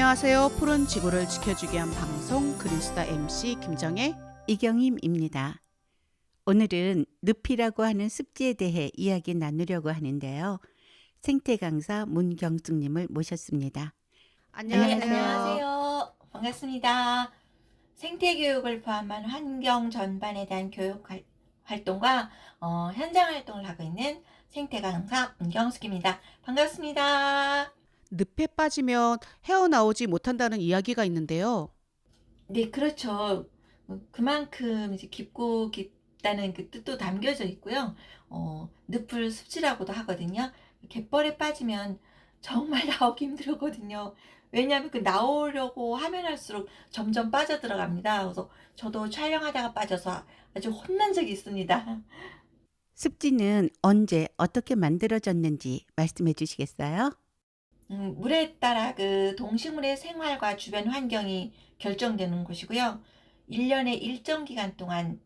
안녕하세요. 푸른 지구를 지켜주기 위한 방송 그린수다 MC 김정혜 이경임입니다. 오늘은 늪이라고 하는 습지에 대해 이야기 나누려고 하는데요. 생태 강사 문경숙님을 모셨습니다. 네, 안녕하세요. 안녕하세요. 반갑습니다. 생태교육을 포함한 환경 전반에 대한 활동과 현장 활동을 하고 있는 생태강사 문경숙입니다. 반갑습니다. 늪에 빠지면 헤어나오지 못한다는 이야기가 있는데요. 네, 그렇죠. 그만큼 이제 깊고 깊다는 그 뜻도 담겨져 있고요. 늪을 습지라고도 하거든요. 갯벌에 빠지면 정말 나오기 힘들거든요. 왜냐하면 그 나오려고 하면 할수록 점점 빠져들어갑니다. 그래서 저도 촬영하다가 빠져서 아주 혼난 적이 있습니다. 습지는 언제 어떻게 만들어졌는지 말씀해 주시겠어요? 물에 따라 그 동식물의 생활과 주변 환경이 결정되는 곳이고요. 1년에 일정 기간 동안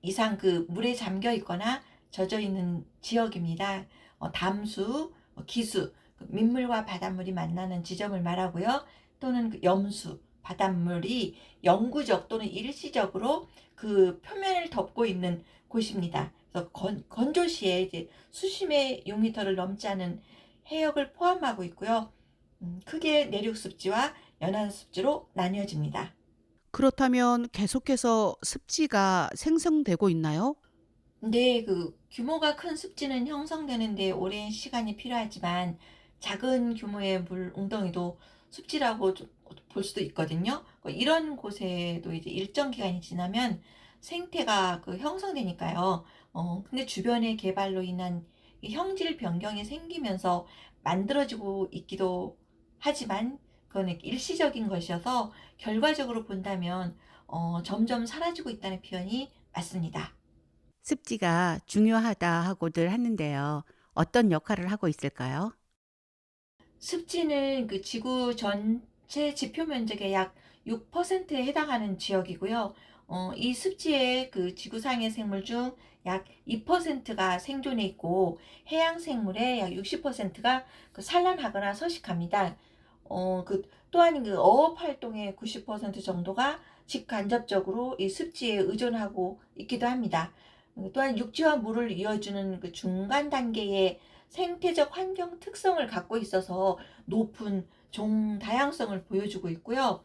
이상 그 물에 잠겨 있거나 젖어 있는 지역입니다. 담수, 기수, 그 민물과 바닷물이 만나는 지점을 말하고요. 또는 그 염수, 바닷물이 영구적 또는 일시적으로 그 표면을 덮고 있는 곳입니다. 그래서 건조시에 이제 수심의 6m를 넘지 않은 해역을 포함하고 있고요. 크게 내륙 습지와 연안 습지로 나뉘어집니다. 그렇다면 계속해서 습지가 생성되고 있나요? 네, 그 규모가 큰 습지는 형성되는데 오랜 시간이 필요하지만 작은 규모의 물 웅덩이도 습지라고 볼 수도 있거든요. 이런 곳에도 이제 일정 기간이 지나면 생태가 그 형성되니까요. 근데 주변의 개발로 인한 이 형질 변경이 생기면서 만들어지고 있기도 하지만 그건 일시적인 것이어서 결과적으로 본다면 점점 사라지고 있다는 표현이 맞습니다. 습지가 중요하다 하고들 하는데요. 어떤 역할을 하고 있을까요? 습지는 그 지구 전체 지표 면적의 약 6%에 해당하는 지역이고요. 이 습지의 그 지구상의 생물 중 약 2%가 생존해 있고 해양 생물의 약 60%가 그 산란하거나 서식합니다. 또한 그 어업 활동의 90% 정도가 직간접적으로 이 습지에 의존하고 있기도 합니다. 또한 육지와 물을 이어주는 그 중간 단계의 생태적 환경 특성을 갖고 있어서 높은 종 다양성을 보여주고 있고요.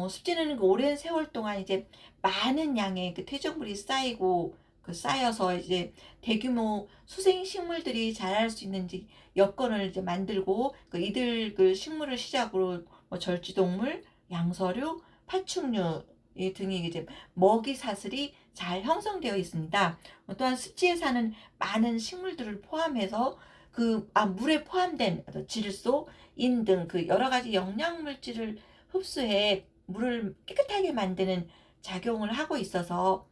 습지는 그 오랜 세월 동안 이제 많은 양의 그 퇴적물이 쌓이고 그 쌓여서 이제 대규모 수생 식물들이 자랄 수 있는 이제 여건을 이제 만들고 그 이들 그 식물을 시작으로 뭐 절지동물, 양서류, 파충류 이 등이 이제 먹이 사슬이 잘 형성되어 있습니다. 또한 습지에 사는 많은 식물들을 포함해서 물에 포함된 질소, 인 등 그 여러 가지 영양 물질을 흡수해 물을 깨끗하게 만드는 작용을 하고 있어서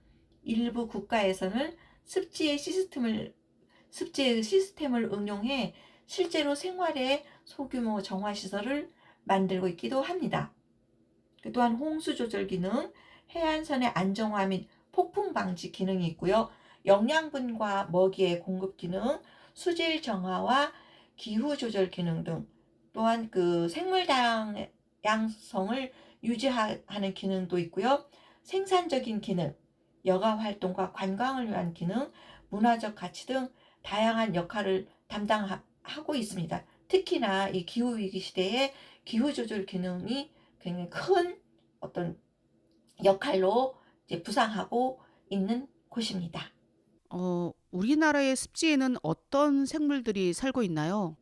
일부 국가에서는 습지의 시스템을 응용해 실제로 생활에 소규모 정화 시설을 만들고 있기도 합니다. 또한 홍수 조절 기능, 해안선의 안정화 및 폭풍 방지 기능이 있고요. 영양분과 먹이의 공급 기능, 수질 정화와 기후 조절 기능 등 또한 그 생물 다양성을 유지하는 기능도 있고요. 생산적인 기능, 여가 활동과 관광을 위한 기능, 문화적 가치 등 다양한 역할을 담당하고 있습니다. 특히나 이 기후 위기 시대에 기후 조절 기능이 굉장히 큰 어떤 역할로 이제 부상하고 있는 곳입니다. 우리나라의 습지에는 어떤 생물들이 살고 있나요?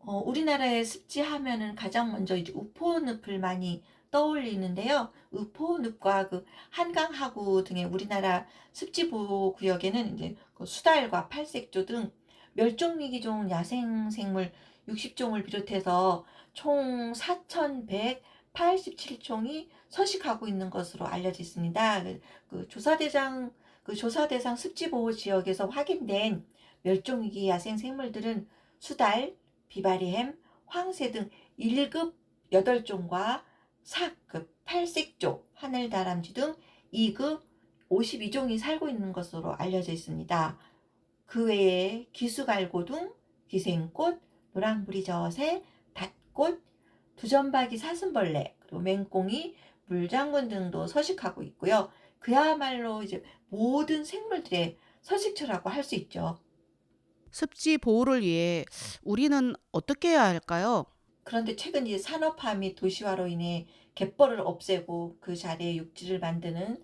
우리나라의 습지 하면은 가장 먼저 이제 우포늪을 많이 떠올리는데요. 우포늪과 그 한강하구 등의 우리나라 습지 보호 구역에는 이제 그 수달과 팔색조 등 멸종위기종 야생생물 60종을 비롯해서 총 4,187종이 서식하고 있는 것으로 알려져 있습니다. 조사 대상 습지 보호 지역에서 확인된 멸종위기 야생생물들은 수달, 비바리햄, 황새 등 1급 8종과 4급 팔색조, 하늘다람쥐 등 2급 52종이 살고 있는 것으로 알려져 있습니다. 그 외에 기수갈고둥, 기생꽃, 노랑부리저새, 닷꽃, 두점박이 사슴벌레, 그리고 맹꽁이, 물장군 등도 서식하고 있고요. 그야말로 이제 모든 생물들의 서식처라고 할 수 있죠. 습지 보호를 위해 우리는 어떻게 해야 할까요? 그런데 최근 이 산업화 및 도시화로 인해 갯벌을 없애고 그 자리에 육지를 만드는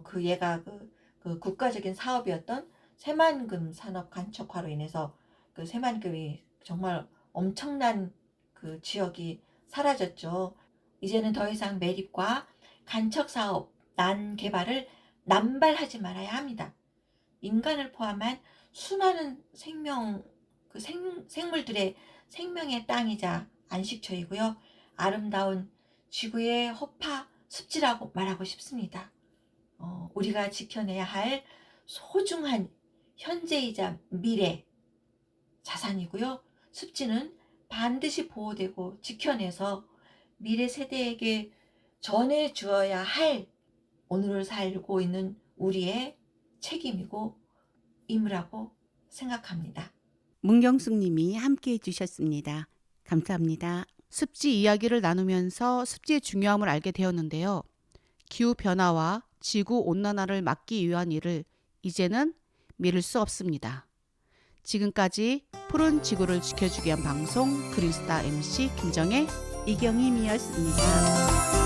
그 얘가 그 국가적인 사업이었던 새만금 산업 간척화로 인해서 그 새만금이 정말 엄청난 그 지역이 사라졌죠. 이제는 더 이상 매립과 간척 사업, 난 개발을 남발하지 말아야 합니다. 인간을 포함한 수많은 생물들의 생명의 땅이자 안식처이고요. 아름다운 지구의 허파 습지라고 말하고 싶습니다. 우리가 지켜내야 할 소중한 현재이자 미래 자산이고요. 습지는 반드시 보호되고 지켜내서 미래 세대에게 전해주어야 할 오늘을 살고 있는 우리의 책임이고 임무라고 생각합니다. 문경숙 님이 함께 해주셨습니다. 감사합니다. 습지 이야기를 나누면서 습지의 중요함을 알게 되었는데요. 기후 변화와 지구 온난화를 막기 위한 일을 이제는 미룰 수 없습니다. 지금까지 푸른 지구를 지켜주기 위한 방송 그린스타 MC 김정혜 이경임이었습니다.